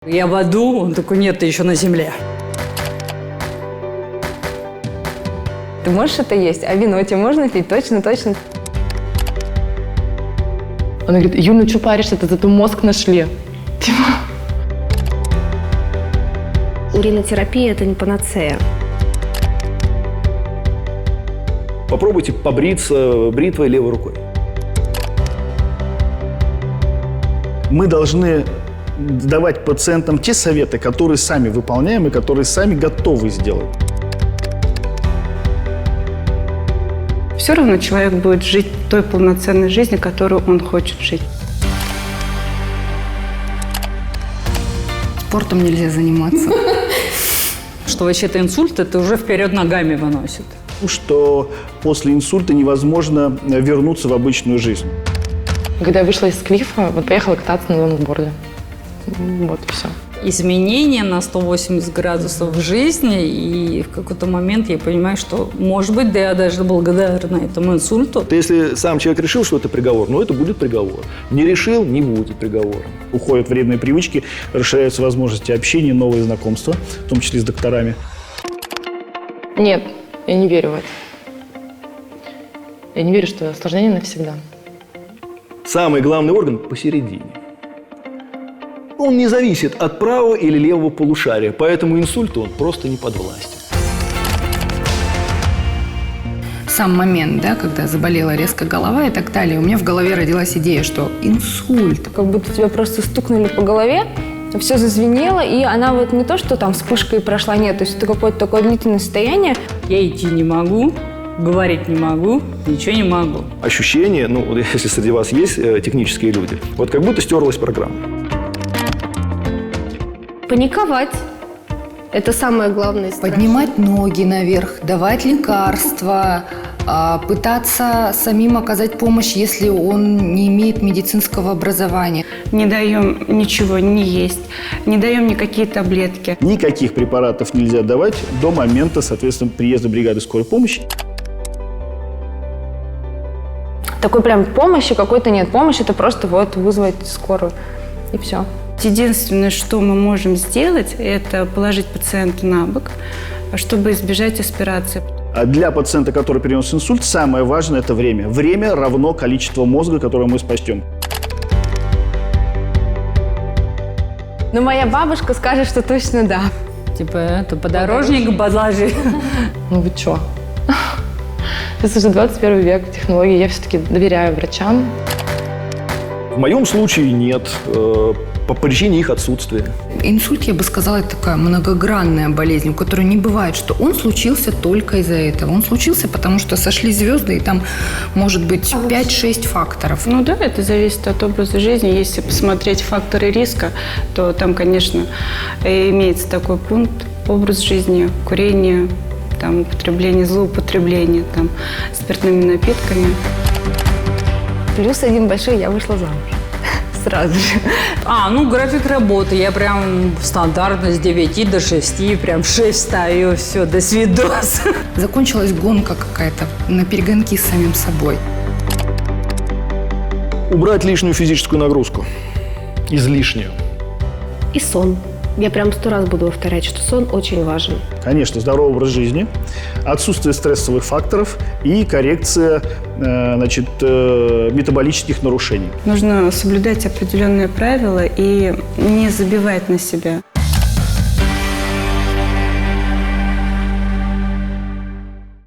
Я в аду, он такой, нет, ты еще на земле. Ты можешь это есть? А вино тебе можно пить? Точно, точно. Она говорит, Юль, ну что паришься, это зато мозг нашли. Уринотерапия – это не панацея. Попробуйте побриться бритвой левой рукой. Мы должны давать пациентам те советы, которые сами выполняем и которые сами готовы сделать. Все равно человек будет жить той полноценной жизнью, которую он хочет жить. Спортом нельзя заниматься. Что вообще-то инсульт, это уже вперед ногами выносит. Что после инсульта невозможно вернуться в обычную жизнь. Когда я вышла из клифа, вот поехала кататься на лонгборде. Вот и все. Изменения на 180 градусов в жизни, и в какой-то момент я понимаю, что, может быть, да я даже благодарна этому инсульту. Если сам человек решил, что это приговор, ну это будет приговор. Не решил, не будет приговора. Уходят вредные привычки, расширяются возможности общения, новые знакомства, в том числе с докторами. Нет, я не верю в это. Я не верю, что осложнение навсегда. Самый главный орган посередине. Он не зависит от правого или левого полушария, поэтому инсульту он просто не подвластен. Сам момент, да, когда заболела резко голова и так далее, у меня в голове родилась идея, что инсульт. Как будто тебя просто стукнули по голове, все зазвенело, и она вот не то, что там вспышкой прошла, нет, то есть это какое-то такое длительное состояние. Я идти не могу, говорить не могу, ничего не могу. Ощущение, ну, вот если среди вас есть технические люди, вот как будто стерлась программа. Паниковать – это самое главное. Поднимать ноги наверх, давать лекарства, пытаться самим оказать помощь, если он не имеет медицинского образования. Не даем ничего не есть, не даем никакие таблетки. Никаких препаратов нельзя давать до момента, соответственно, приезда бригады скорой помощи. Такой прям помощи какой-то нет. Помощь – это просто вот вызвать скорую, и все. Единственное, что мы можем сделать, это положить пациента на бок, чтобы избежать аспирации. А для пациента, который перенес инсульт, самое важное – это время. Время равно количеству мозга, которое мы спасем. Но моя бабушка скажет, что точно да. Типа, это подорожник положи. Ну вы чё? Сейчас уже 21 век, технологии. Я все-таки доверяю врачам. В моем случае нет, по причине их отсутствия. Инсульт, я бы сказала, это такая многогранная болезнь, у которой не бывает, что он случился только из-за этого. Он случился, потому что сошли звезды, и там может быть 5-6 факторов. Ну да, это зависит от образа жизни. Если посмотреть факторы риска, то там, конечно, имеется такой пункт: образ жизни, курение, там, употребление, злоупотребление там, спиртными напитками. Плюс один большой – я вышла замуж. Сразу же. Ну, график работы. Я прям стандартно с 9 до 6, прям в 6 встаю, все, до свидос. Закончилась гонка какая-то на перегонки с самим собой. Убрать лишнюю физическую нагрузку. Излишнюю. И сон. Я прям 100 раз буду повторять, что сон очень важен. Конечно, здоровый образ жизни, отсутствие стрессовых факторов и коррекция метаболических нарушений. Нужно соблюдать определенные правила и не забивать на себя.